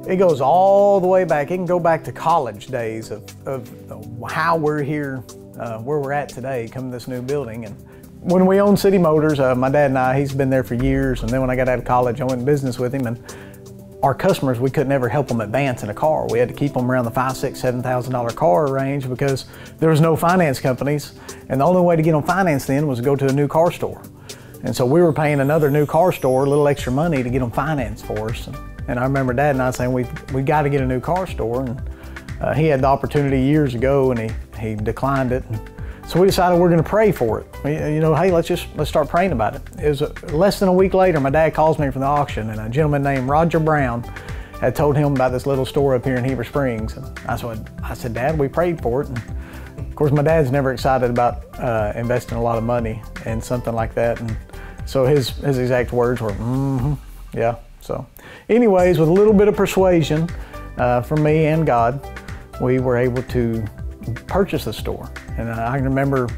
It goes all the way back. It can go back to college days of how we're here, where we're at today, coming to this new building. And when we owned City Motors, my dad and I, he's been there for years. And then when I got out of college, I went in business with him. And our customers, we couldn't ever help them advance in a car. We had to keep them around the $5,000, $6,000, $7,000 car range because there was no finance companies. And the only way to get them financed then was to go to a new car store. And so we were paying another new car store a little extra money to get them financed for us. And I remember Dad and I saying, we got to get a new car store. And he had the opportunity years ago and he declined it. And so we decided we're going to pray for it. You know, hey, let's start praying about it. It was less than a week later, my dad calls me from the auction, and a gentleman named Roger Brown had told him about this little store up here in Heber Springs. And I said, Dad, we prayed for it. And of course, my dad's never excited about investing a lot of money in something like that. And so his exact words were, yeah. So anyways, with a little bit of persuasion from me and God, we were able to purchase the store. And I can remember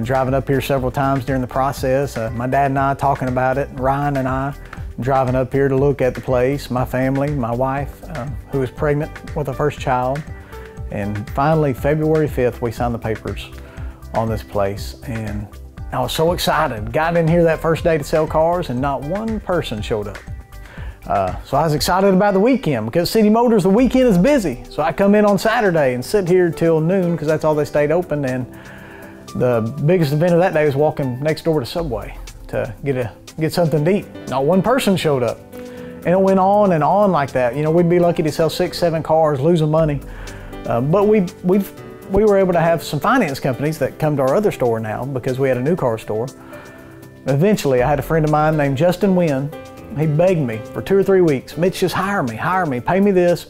driving up here several times during the process, my dad and I talking about it, Ryan and I driving up here to look at the place, my family, my wife, who was pregnant with our first child. And finally, February 5th, we signed the papers on this place. And I was so excited. Got in here that first day to sell cars and not one person showed up. So I was excited about the weekend because City Motors, the weekend is busy. So I come in on Saturday and sit here till noon because that's all they stayed open. And the biggest event of that day was walking next door to Subway to get something to eat. Not one person showed up. And it went on and on like that. You know, we'd be lucky to sell 6, 7 cars, losing money. But we were able to have some finance companies that come to our other store now because we had a new car store. Eventually, I had a friend of mine named Justin Wynn. He begged me for 2 or 3 weeks, Mitch, just hire me, pay me this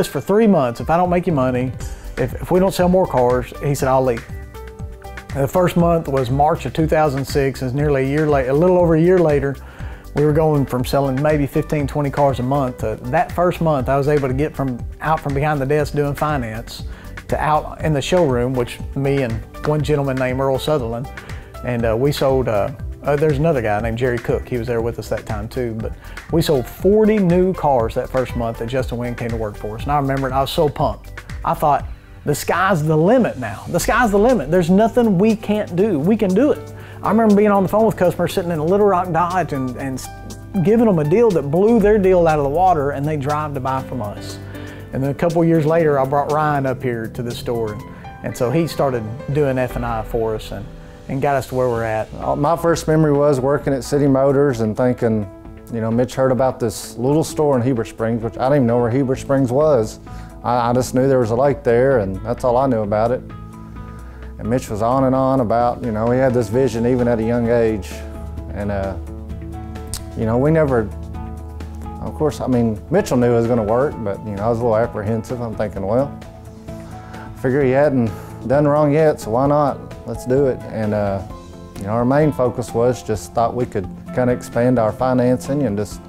for 3 months. If I don't make you money, if we don't sell more cars, he said, I'll leave. And the first month was March of 2006, and nearly a year later, a little over a year later, we were going from selling maybe 15, 20 cars a month to that first month I was able to get out from behind the desk doing finance to out in the showroom, which me and one gentleman named Earl Sutherland, and we sold, there's another guy named Jerry Cook, he was there with us that time too, but we sold 40 new cars that first month that Justin Wynn came to work for us. And I remember it, I was so pumped. I thought, the sky's the limit now. The sky's the limit. There's nothing we can't do. We can do it. I remember being on the phone with customers sitting in a Little Rock Dodge and giving them a deal that blew their deal out of the water, and they drive to buy from us. And then a couple years later, I brought Ryan up here to the store, and so he started doing F&I for us and got us to where we're at. My first memory was working at City Motors and thinking, you know, Mitch heard about this little store in Heber Springs, which I didn't even know where Heber Springs was. I just knew there was a lake there, and that's all I knew about it. And Mitch was on and on about, you know, he had this vision even at a young age. And, you know, we never, of course, I mean, Mitchell knew it was going to work, but, you know, I was a little apprehensive. I'm thinking, well, I figure he hadn't done wrong yet, so why not? Let's do it. And, you know, our main focus was just thought we could kind of expand our financing and just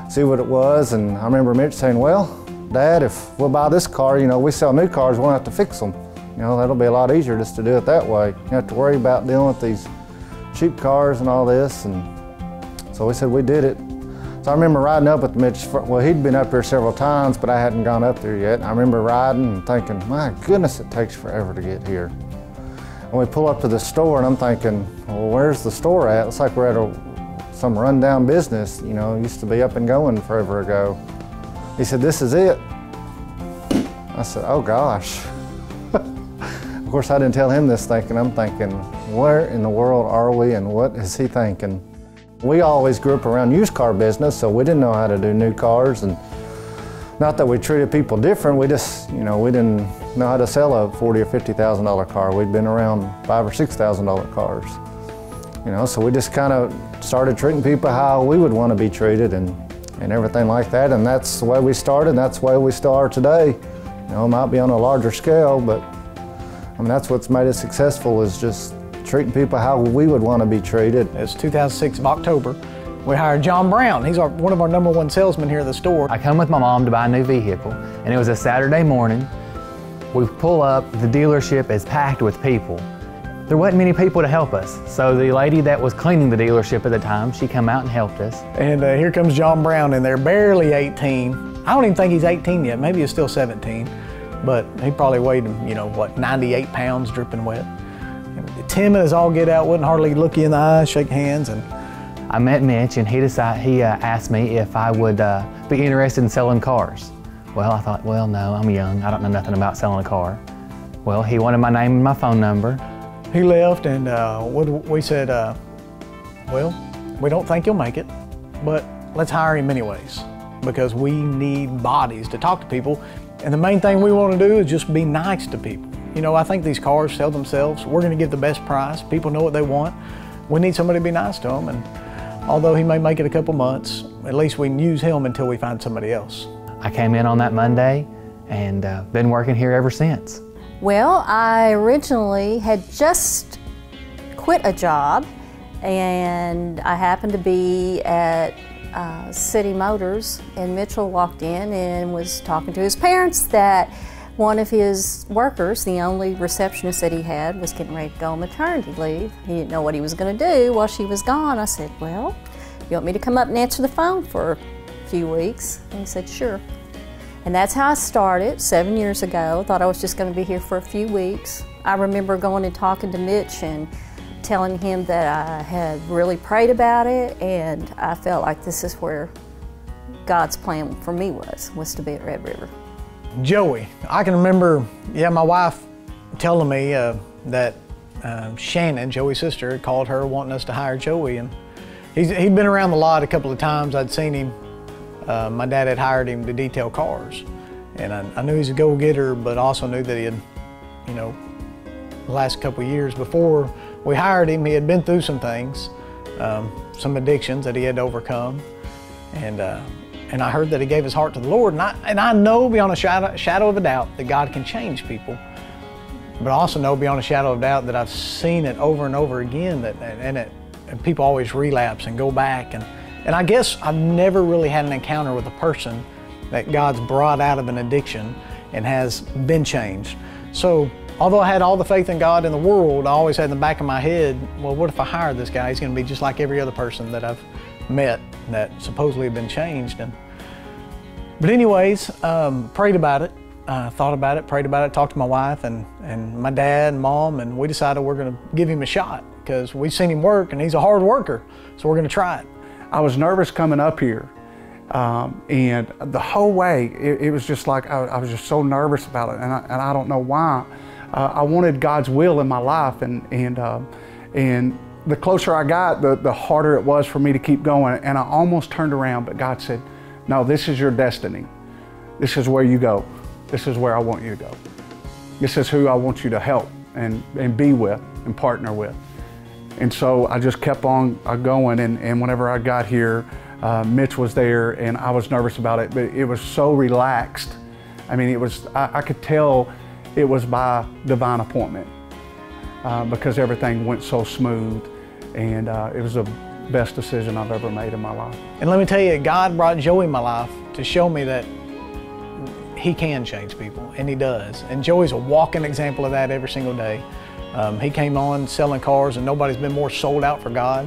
see what it was. And I remember Mitch saying, well, Dad, if we'll buy this car, you know, we sell new cars, we won't have to fix them. You know, that'll be a lot easier just to do it that way. You don't have to worry about dealing with these cheap cars and all this. And so we said we did it. So I remember riding up with Mitch. Well, he'd been up here several times, but I hadn't gone up there yet. I remember riding and thinking, my goodness, it takes forever to get here. And we pull up to the store and I'm thinking, well, where's the store at? It's like we're at some rundown business, you know, used to be up and going forever ago. He said, this is it. I said, oh gosh. Of course, I didn't tell him this thinking. I'm thinking, where in the world are we and what is he thinking? We always grew up around used car business, so we didn't know how to do new cars. And not that we treated people different, we just, you know, we didn't know how to sell a $40,000 or $50,000 car. We'd been around $5,000 or $6,000 cars. You know, so we just kind of started treating people how we would want to be treated and everything like that. And that's the way we started, and that's the way we still are today. You know, it might be on a larger scale, but I mean, that's what's made us successful, is just treating people how we would want to be treated. It's 2006 of October. We hired John Brown. He's one of our #1 salesmen here at the store. I come with my mom to buy a new vehicle, and it was a Saturday morning. We pull up, the dealership is packed with people. there wasn't many people to help us. So the lady that was cleaning the dealership at the time, she come out and helped us. And here comes John Brown in there, barely 18. I don't even think he's 18 yet, maybe he's still 17. But he probably weighed, you know, what, 98 pounds dripping wet. Timid as all get out, wouldn't hardly look you in the eye, shake hands. And I met Mitch, and he asked me if I would be interested in selling cars. Well, I thought, well, no, I'm young. I don't know nothing about selling a car. Well, he wanted my name and my phone number. He left, and we said, well, we don't think you'll make it, but let's hire him anyways, because we need bodies to talk to people. And the main thing we want to do is just be nice to people. You know, I think these cars sell themselves. We're going to give the best price. People know what they want. We need somebody to be nice to them. And although he may make it a couple months, at least we can use him until we find somebody else. I came in on that Monday and been working here ever since. Well, I originally had just quit a job, and I happened to be at City Motors, and Mitchell walked in and was talking to his parents that one of his workers, the only receptionist that he had, was getting ready to go on maternity leave. He didn't know what he was going to do while she was gone. I said, well, you want me to come up and answer the phone for a few weeks? And he said, sure. And that's how I started 7 years ago. Thought I was just going to be here for a few weeks. I remember going and talking to Mitch and telling him that I had really prayed about it, and I felt like this is where God's plan for me was to be at Red River. Joey, I can remember, my wife telling me that Shannon, Joey's sister, had called her wanting us to hire Joey, and he'd been around the lot a couple of times. I'd seen him. My dad had hired him to detail cars, and I knew he was a go-getter, but also knew that he had, you know, the last couple of years before we hired him, he had been through some things, some addictions that he had to overcome, and I heard that he gave his heart to the Lord, and I know beyond a shadow of a doubt that God can change people, but I also know beyond a shadow of doubt that I've seen it over and over again, and people always relapse and go back, and I guess I've never really had an encounter with a person that God's brought out of an addiction and has been changed. So although I had all the faith in God in the world, I always had in the back of my head, well, what if I hire this guy? He's going to be just like every other person that I've met that supposedly have been changed. But anyways, prayed about it, thought about it, prayed about it, talked to my wife and my dad and mom, and we decided we're going to give him a shot because we've seen him work and he's a hard worker, so we're going to try it. I was nervous coming up here, and the whole way it was just like I was just so nervous about it, and I don't know why. I wanted God's will in my life, and the closer I got, the harder it was for me to keep going. And I almost turned around, but God said, "No, this is your destiny. This is where you go. This is where I want you to go. This is who I want you to help and be with and partner with." And so I just kept on going, and whenever I got here, Mitch was there, and I was nervous about it, but it was so relaxed. I mean, I could tell it was by divine appointment because everything went so smooth, and it was the best decision I've ever made in my life. And let me tell you, God brought Joey in my life to show me that he can change people, and he does. And Joey's a walking example of that every single day. He came on selling cars, and nobody's been more sold out for God.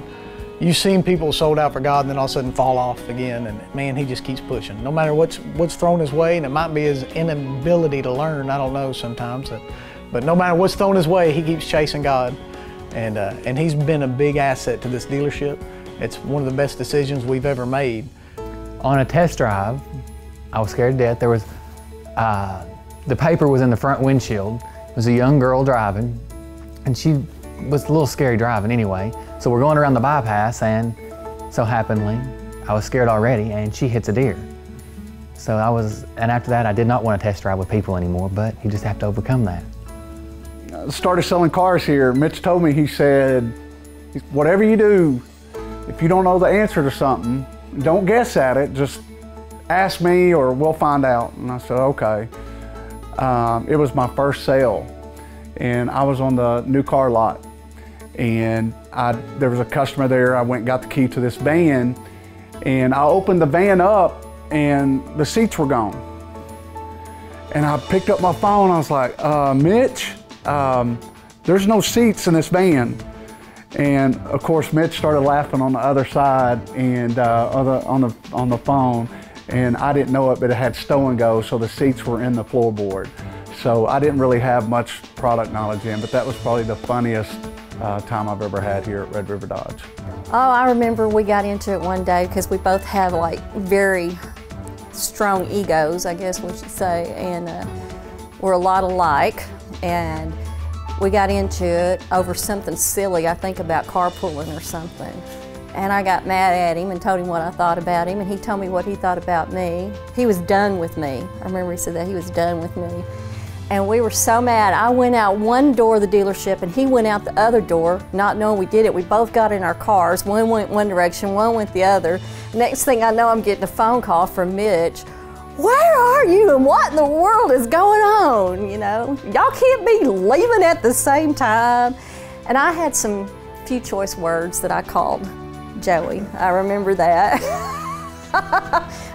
You've seen people sold out for God and then all of a sudden fall off again, and man, he just keeps pushing. No matter what's thrown his way, and it might be his inability to learn, I don't know sometimes, but no matter what's thrown his way, he keeps chasing God. And he's been a big asset to this dealership. It's one of the best decisions we've ever made. On a test drive, I was scared to death. There was, the paper was in the front windshield. It was a young girl driving, and she was a little scary driving anyway. So we're going around the bypass, and so happenly, I was scared already, and she hits a deer. And after that, I did not want to test drive with people anymore, but you just have to overcome that. I started selling cars here. Mitch told me, he said, whatever you do, if you don't know the answer to something, don't guess at it, just ask me or we'll find out. And I said, okay. It was my first sale, and I was on the new car lot, and there was a customer there. I went and got the key to this van, and I opened the van up and the seats were gone. And I picked up my phone, I was like, Mitch, there's no seats in this van. And of course, Mitch started laughing on the other side and on the phone, and I didn't know it, but it had stow and go, so the seats were in the floorboard. So I didn't really have much product knowledge in, but that was probably the funniest time I've ever had here at Red River Dodge. Oh, I remember we got into it one day because we both have like very strong egos, I guess we should say, and we're a lot alike. And we got into it over something silly, I think about carpooling or something. And I got mad at him and told him what I thought about him, and he told me what he thought about me. He was done with me. I remember he said that he was done with me. And we were so mad. I went out one door of the dealership and he went out the other door, not knowing we did it. We both got in our cars. One went one direction, one went the other. Next thing I know, I'm getting a phone call from Mitch. Where are you and what in the world is going on? You know, y'all can't be leaving at the same time. And I had some few choice words that I called Joey. I remember that.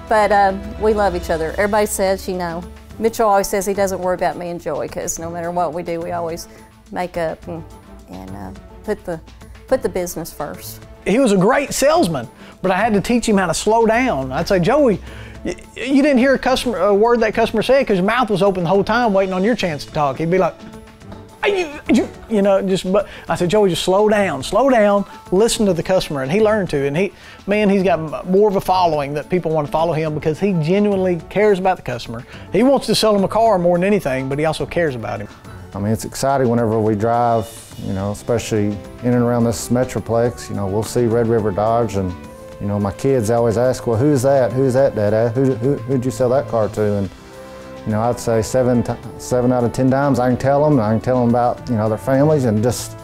But we love each other. Everybody says, you know, Mitchell always says he doesn't worry about me and Joey because no matter what we do, we always make up and put the business first. He was a great salesman, but I had to teach him how to slow down. I'd say, Joey, you didn't hear a word that customer said because your mouth was open the whole time waiting on your chance to talk. He'd be like, you know, but I said, Joey, just slow down, listen to the customer. And he learned to, and he's got more of a following that people want to follow him because he genuinely cares about the customer. He wants to sell them a car more than anything, but he also cares about him. I mean, it's exciting whenever we drive, you know, especially in and around this Metroplex. You know, we'll see Red River Dodge, and, you know, my kids always ask, well, who's that? Who's that, Dad? Who'd you sell that car to? And, you know, I'd say 7 out of 10 times I can tell them about, you know, their families, and it's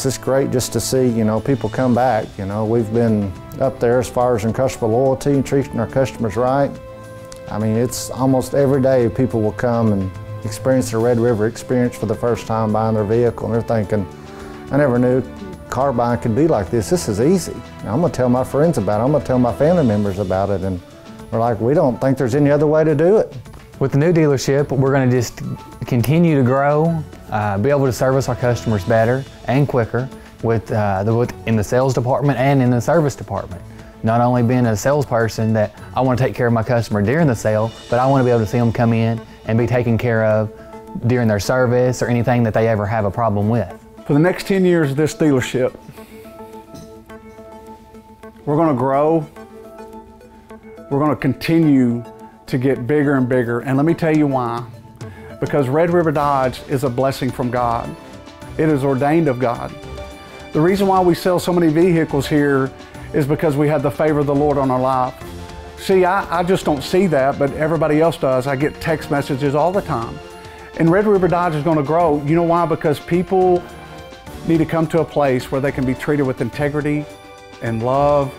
just great just to see, you know, people come back. You know, we've been up there as far as in customer loyalty and treating our customers right. I mean, it's almost every day people will come and experience the Red River experience for the first time buying their vehicle, and they're thinking, I never knew car buying could be like this. This is easy. I'm gonna tell my friends about it. I'm gonna tell my family members about it, and we're like, we don't think there's any other way to do it. With the new dealership, we're going to just continue to grow, be able to service our customers better and quicker in the sales department and in the service department. Not only being a salesperson that I want to take care of my customer during the sale, but I want to be able to see them come in and be taken care of during their service or anything that they ever have a problem with. For the next 10 years of this dealership, we're going to grow. We're going to continue to get bigger and bigger, and let me tell you why. Because Red River Dodge is a blessing from God. It is ordained of God. The reason why we sell so many vehicles here is because we have the favor of the Lord on our life. See, I just don't see that, but everybody else does. I get text messages all the time. And Red River Dodge is going to grow. You know why? Because people need to come to a place where they can be treated with integrity and love,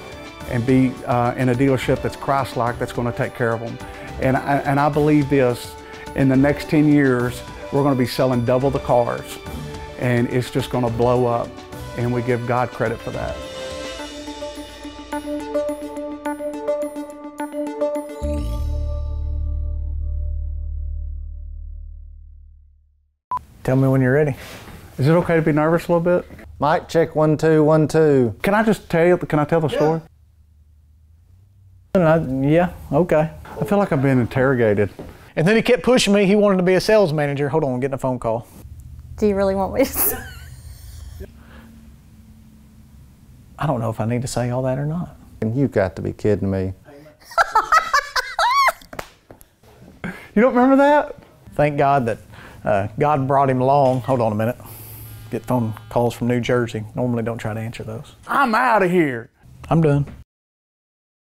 and be in a dealership that's Christ-like, that's going to take care of them. And I believe this, in the next 10 years, we're going to be selling double the cars, and it's just going to blow up, and we give God credit for that. Tell me when you're ready. Is it okay to be nervous a little bit? Mic check, 1 2 1 2. Can I just tell you, can I tell the story? Yeah, okay. I feel like I'm being interrogated. And then he kept pushing me. He wanted to be a sales manager. Hold on, I'm getting a phone call. Do you really want me to? I don't know if I need to say all that or not. You've got to be kidding me. You don't remember that? Thank God that God brought him along. Hold on a minute. Get phone calls from New Jersey. Normally don't try to answer those. I'm out of here. I'm done.